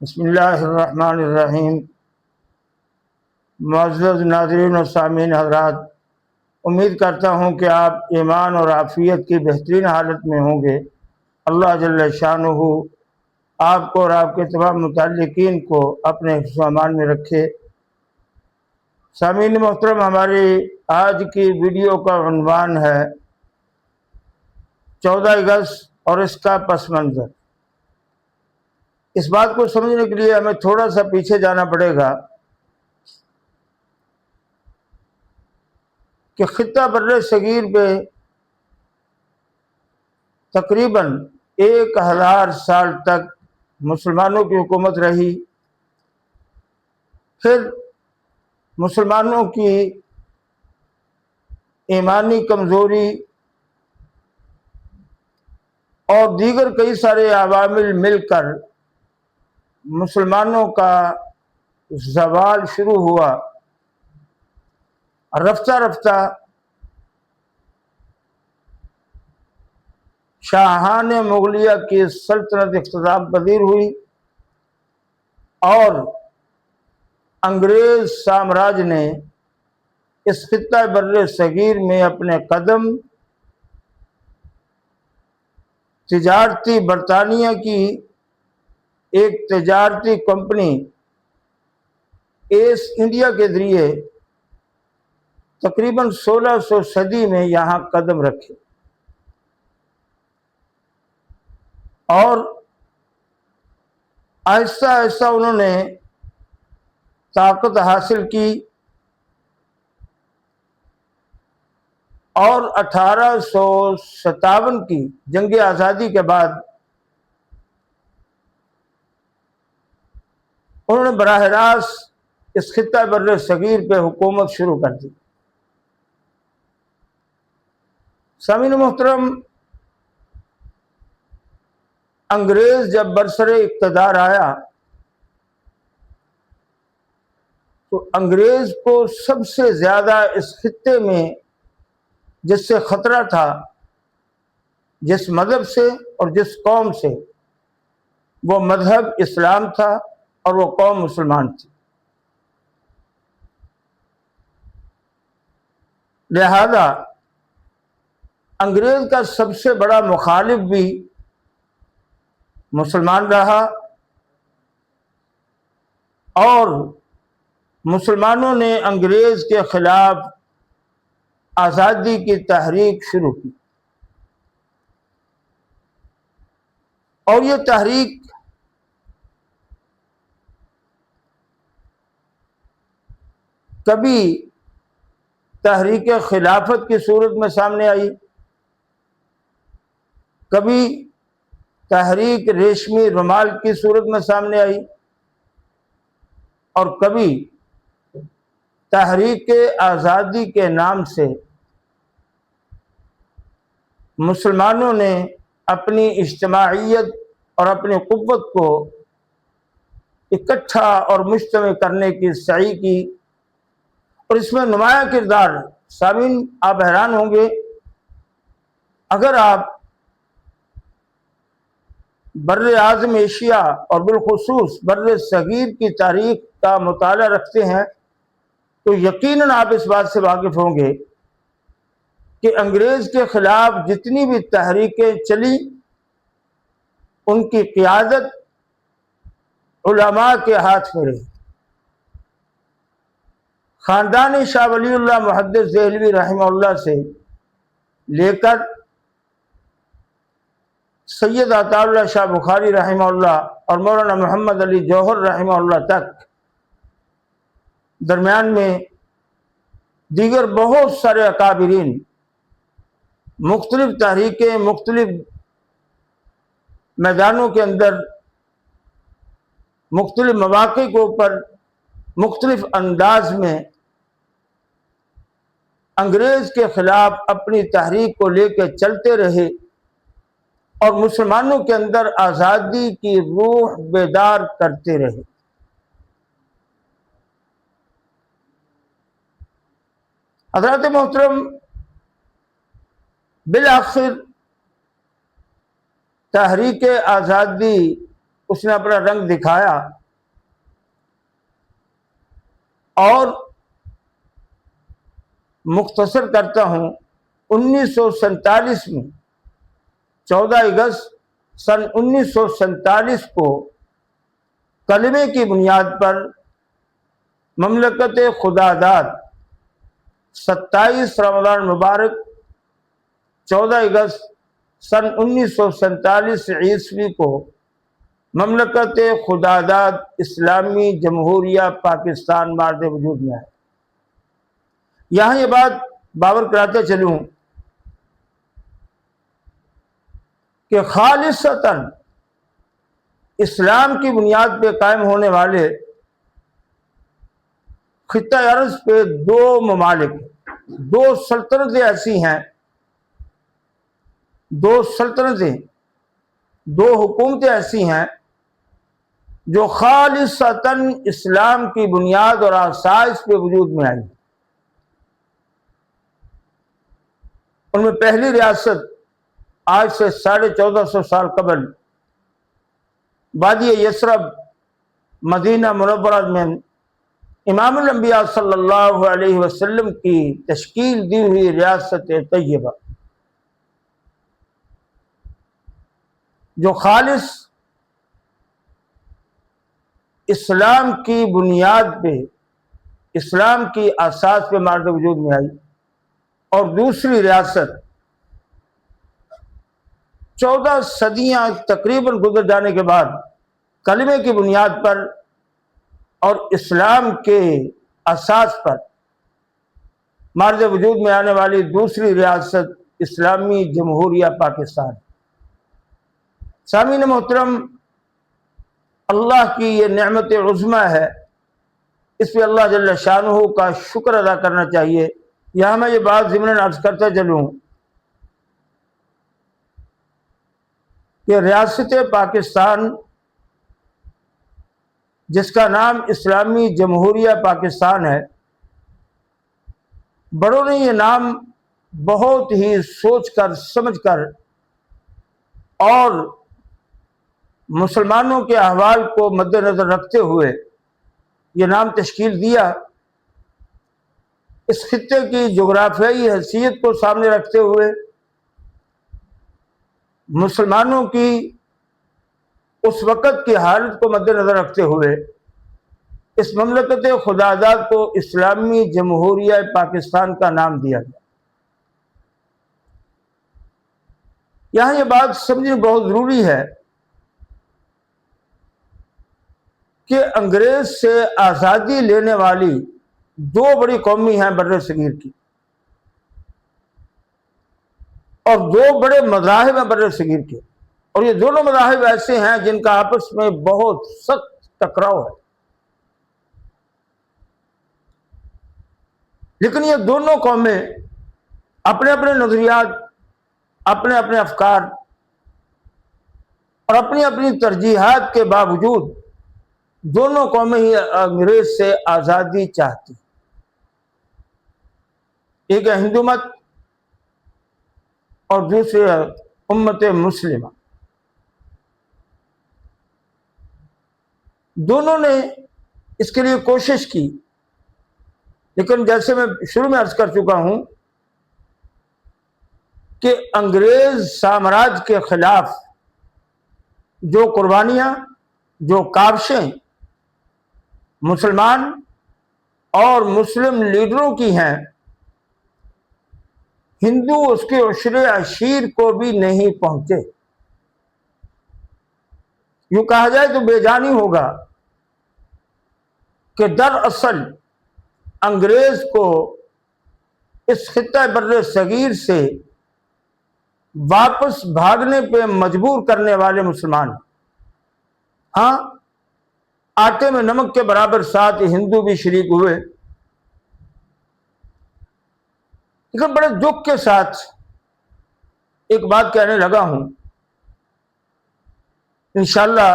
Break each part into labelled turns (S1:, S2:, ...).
S1: بسم اللہ الرحمن الرحیم۔ معزز ناظرین و سامعین حضرات، امید کرتا ہوں کہ آپ ایمان اور عافیت کی بہترین حالت میں ہوں گے۔ اللہ جل شانہ آپ کو اور آپ کے تمام متعلقین کو اپنے حفظ و امان میں رکھے۔ سامعین محترم، ہماری آج کی ویڈیو کا عنوان ہے 14 اگست اور اس کا پس منظر۔ اس بات کو سمجھنے کے لیے ہمیں تھوڑا سا پیچھے جانا پڑے گا کہ خطہ بر صغیر پہ تقریباً 1000 سال تک مسلمانوں کی حکومت رہی۔ پھر مسلمانوں کی ایمانی کمزوری اور دیگر کئی سارے عوامل مل کر مسلمانوں کا زوال شروع ہوا۔ رفتہ رفتہ شاہان مغلیہ کی سلطنت اختتام پذیر ہوئی اور انگریز سامراج نے اس خطہ بر صغیر میں اپنے قدم تجارتی برطانیہ کی ایک تجارتی کمپنی ایسٹ انڈیا کے ذریعے تقریباً 1600 صدی میں یہاں قدم رکھے اور آہستہ آہستہ انہوں نے طاقت حاصل کی اور 1857 کی جنگ آزادی کے بعد انہوں نے براہ راست اس خطہ بر صغیر پہ حکومت شروع کر دی۔ سامعین محترم، انگریز جب برسر اقتدار آیا تو انگریز کو سب سے زیادہ اس خطے میں جس سے خطرہ تھا، جس مذہب سے اور جس قوم سے، وہ مذہب اسلام تھا اور وہ قوم مسلمان تھی۔ لہذا انگریز کا سب سے بڑا مخالف بھی مسلمان رہا اور مسلمانوں نے انگریز کے خلاف آزادی کی تحریک شروع کی اور یہ تحریک کبھی تحریک خلافت کی صورت میں سامنے آئی، کبھی تحریک ریشمی رومال کی صورت میں سامنے آئی اور کبھی تحریک آزادی کے نام سے مسلمانوں نے اپنی اجتماعیت اور اپنی قوت کو اکٹھا اور مجتمع کرنے کی سعی کی اور اس میں نمایاں کردار۔ سامعین، آپ حیران ہوں گے اگر آپ بر اعظم ایشیا اور بالخصوص بر صغیر کی تاریخ کا مطالعہ رکھتے ہیں تو یقیناً آپ اس بات سے واقف ہوں گے کہ انگریز کے خلاف جتنی بھی تحریکیں چلی ان کی قیادت علماء کے ہاتھ میں رہی۔ خاندان شاہ ولی اللہ محدث دہلوی رحمہ اللہ سے لے کر سید عطا اللہ شاہ بخاری رحمہ اللہ اور مولانا محمد علی جوہر رحمہ اللہ تک، درمیان میں دیگر بہت سارے اکابرین، مختلف تحریکیں مختلف میدانوں کے اندر مختلف مواقع کے اوپر مختلف انداز میں انگریز کے خلاف اپنی تحریک کو لے کے چلتے رہے اور مسلمانوں کے اندر آزادی کی روح بیدار کرتے رہے۔ حضرات محترم، بالآخر تحریک آزادی اس نے اپنا رنگ دکھایا اور مختصر کرتا ہوں 1947 میں 14 اگست سن 1947 کو کلمے کی بنیاد پر مملکت خداداد 27 رمضان مبارک 14 اگست سن 1947 عیسوی کو مملکت خداداد اسلامی جمہوریہ پاکستان مارد وجود میں ہے۔ یہاں یہ بات باور کراتے چلوں کہ خالصتاً اسلام کی بنیاد پہ قائم ہونے والے خطہ ارض پہ دو ممالک، دو سلطنتیں ایسی ہیں، دو سلطنتیں، دو حکومتیں ایسی ہیں جو خالصتاً اسلام کی بنیاد اور آساس پہ وجود میں آئی۔ ان میں پہلی ریاست آج سے 1450 سال قبل وادی یثرب مدینہ منورہ میں امام الانبیاء صلی اللہ علیہ وسلم کی تشکیل دی ہوئی ریاست طیبہ، جو خالص اسلام کی بنیاد پہ، اسلام کی اساس پہ مارد وجود میں آئی، اور دوسری ریاست 14 صدیاں تقریباً گزر جانے کے بعد کلمے کی بنیاد پر اور اسلام کے اساس پر مارد وجود میں آنے والی دوسری ریاست اسلامی جمہوریہ پاکستان۔ سامعین محترم، اللہ کی یہ نعمت عظمی ہے، اس پہ اللہ جل شانہ کا شکر ادا کرنا چاہیے۔ یہاں میں یہ بات ضمناً عرض کرتا چلوں کہ ریاست پاکستان، جس کا نام اسلامی جمہوریہ پاکستان ہے، بڑوں نے یہ نام بہت ہی سوچ کر سمجھ کر اور مسلمانوں کے احوال کو مد نظر رکھتے ہوئے یہ نام تشکیل دیا۔ اس خطے کی جغرافیائی حیثیت کو سامنے رکھتے ہوئے، مسلمانوں کی اس وقت کی حالت کو مد نظر رکھتے ہوئے اس مملکت خداداد کو اسلامی جمہوریہ پاکستان کا نام دیا گیا۔ یہاں یہ بات سمجھنا بہت ضروری ہے کہ انگریز سے آزادی لینے والی دو بڑی قومی ہیں بر صغیر کی، اور دو بڑے مذاہب ہیں بر صغیر کے، اور یہ دونوں مذاہب ایسے ہیں جن کا آپس میں بہت سخت ٹکراؤ ہے، لیکن یہ دونوں قومیں اپنے اپنے نظریات، اپنے اپنے افکار اور اپنی اپنی ترجیحات کے باوجود دونوں قومیں ہی انگریز سے آزادی چاہتی۔ ایک ہے ہندو مت اور دوسری ہے امت مسلمہ۔ دونوں نے اس کے لیے کوشش کی، لیکن جیسے میں شروع میں عرض کر چکا ہوں کہ انگریز سامراج کے خلاف جو قربانیاں، جو کاوشیں مسلمان اور مسلم لیڈروں کی ہیں، ہندو اس کے عشر عشیر کو بھی نہیں پہنچے۔ یوں کہا جائے تو بے جانی ہوگا کہ دراصل انگریز کو اس خطہ بر صغیر سے واپس بھاگنے پہ مجبور کرنے والے مسلمان، ہاں آٹے میں نمک کے برابر ساتھ ہندو بھی شریک ہوئے، لیکن بڑے دکھ کے ساتھ ایک بات کہنے لگا ہوں، انشاءاللہ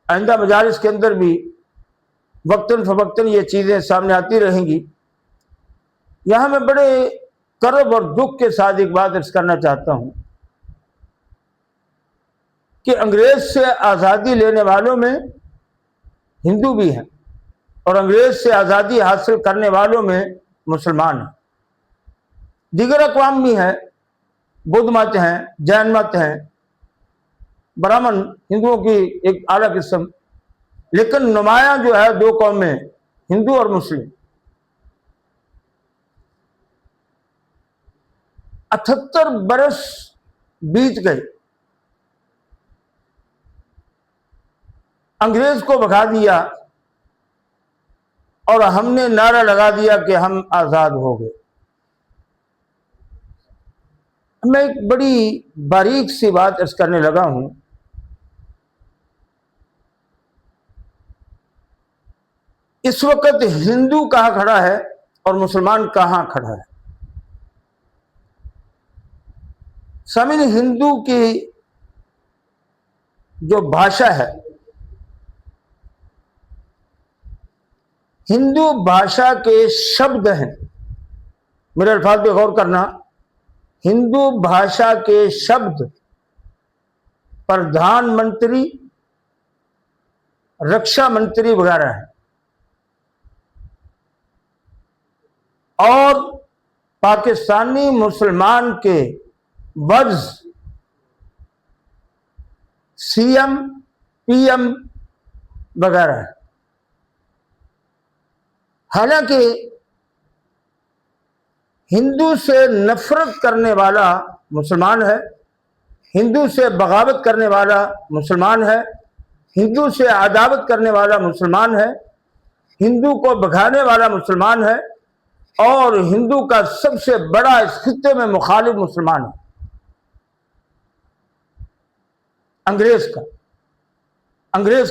S1: آئندہ مجالس کے اندر بھی وقتاً فوقتاً یہ چیزیں سامنے آتی رہیں گی۔ یہاں میں بڑے کرب اور دکھ کے ساتھ ایک بات عرض کرنا چاہتا ہوں کہ انگریز سے آزادی لینے والوں میں ہندو بھی ہیں اور انگریز سے آزادی حاصل کرنے والوں میں مسلمان ہیں، دیگر اقوام بھی ہیں، بدھ مت ہیں، جین مت ہیں، برہمن ہندوؤں کی ایک اعلیٰ قسم، لیکن نمایاں جو ہے دو قومیں، ہندو اور مسلم۔ 78 برس بیت گئے، انگریز کو بھگا دیا اور ہم نے نعرہ لگا دیا کہ ہم آزاد ہو گئے۔ میں ایک بڑی باریک سی بات عرض کرنے لگا ہوں، اس وقت ہندو کہاں کھڑا ہے اور مسلمان کہاں کھڑا ہے؟ سامعین، ہندو کی جو بھاشا ہے، ہندو بھاشا کے شبد ہیں، میرے الفاظ پہ غور کرنا، ہندو بھاشا کے شبد پردھان منتری، رکشا منتری وغیرہ ہیں، اور پاکستانی مسلمان کے ورز سی ایم، پی ایم وغیرہ ہیں۔ حالانکہ ہندو سے نفرت کرنے والا مسلمان ہے، ہندو سے بغاوت کرنے والا مسلمان ہے، ہندو سے عداوت کرنے والا مسلمان ہے، ہندو کو بھگانے والا مسلمان ہے، اور ہندو کا سب سے بڑا اس خطے میں مخالف مسلمان ہے، انگریز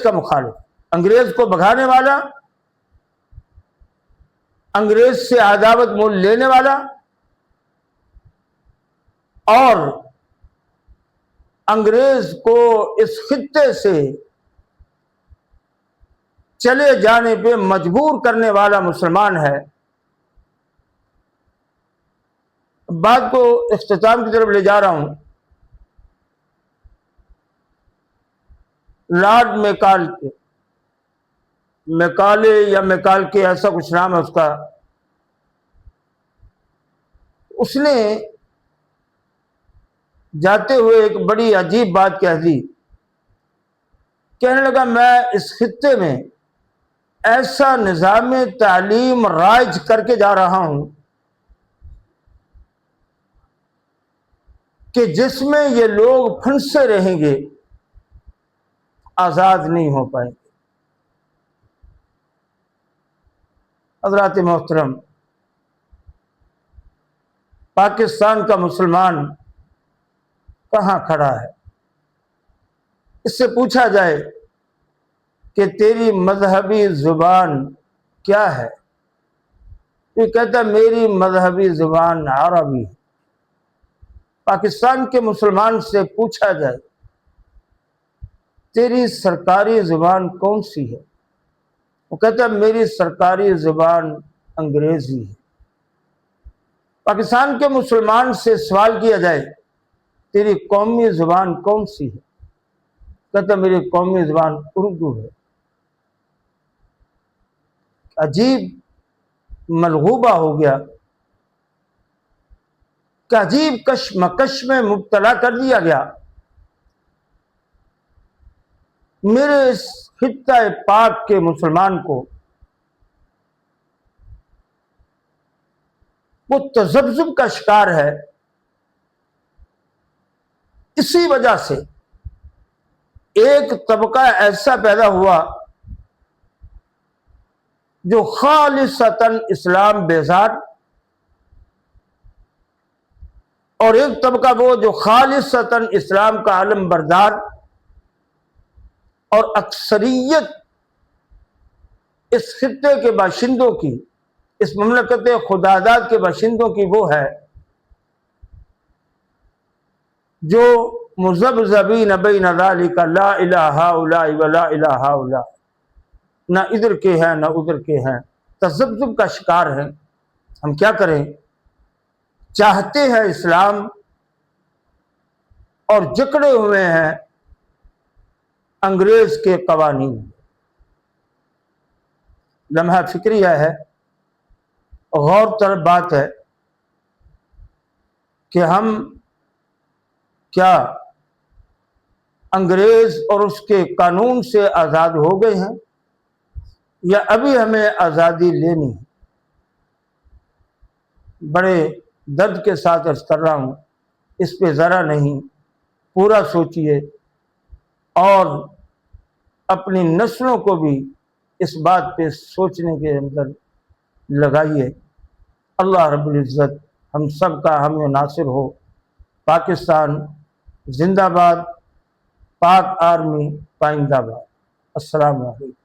S1: کا مخالف، انگریز کو بھگانے والا، انگریز سے عداوت مول لینے والا، اور انگریز کو اس خطے سے چلے جانے پہ مجبور کرنے والا مسلمان ہے۔ بات کو اختتام کی طرف لے جا رہا ہوں۔ لارڈ میکالے یا میکال کے ایسا کچھ نام ہے اس کا، اس نے جاتے ہوئے ایک بڑی عجیب بات کہہ دی، کہنے لگا میں اس خطے میں ایسا نظام تعلیم رائج کر کے جا رہا ہوں کہ جس میں یہ لوگ پھنسے رہیں گے، آزاد نہیں ہو پائیں گے۔ حضرات محترم، پاکستان کا مسلمان کہاں کھڑا ہے؟ اس سے پوچھا جائے کہ تیری مذہبی زبان کیا ہے، تو یہ کہتا ہے میری مذہبی زبان عربی ہے۔ پاکستان کے مسلمان سے پوچھا جائے تیری سرکاری زبان کون سی ہے، وہ کہتا ہے میری سرکاری زبان انگریزی ہے۔ پاکستان کے مسلمان سے سوال کیا جائے تیری قومی زبان کون سی ہے، کہتا ہے میری قومی زبان اردو ہے۔ عجیب ملغوبہ ہو گیا کہ عجیب کشمکش میں مبتلا کر دیا گیا۔ میرے اس خطہ پاک کے مسلمان کو وہ تذبذب کا شکار ہے، اسی وجہ سے ایک طبقہ ایسا پیدا ہوا جو خالصتاً اسلام بیزار، اور ایک طبقہ وہ جو خالصتاً اسلام کا علم بردار، اور اکثریت اس خطے کے باشندوں کی، اس مملکت خداداد کے باشندوں کی وہ ہے جو مذبذبین بین ذلک لا الہ ہؤلاء ولا الہ ہؤلاء، نہ ادھر کے ہیں نہ ادھر کے ہیں، تذبذب کا شکار ہیں۔ ہم کیا کریں؟ چاہتے ہیں اسلام اور جکڑے ہوئے ہیں انگریز کے قوانین. لمحہ فکریہ ہے، غور طلب بات ہے کہ ہم کیا انگریز اور اس کے قانون سے آزاد ہو گئے ہیں یا ابھی ہمیں آزادی لینی ہے. بڑے درد کے ساتھ عرض کر رہا ہوں، اس پہ ذرا نہیں، پورا سوچئے اور اپنی نسلوں کو بھی اس بات پہ سوچنے کے اندر لگائیے. اللہ رب العزت ہم سب کا حامی و ناصر ہو. پاکستان زندہ باد، پاک آرمی پائندہ باد. السلام علیکم.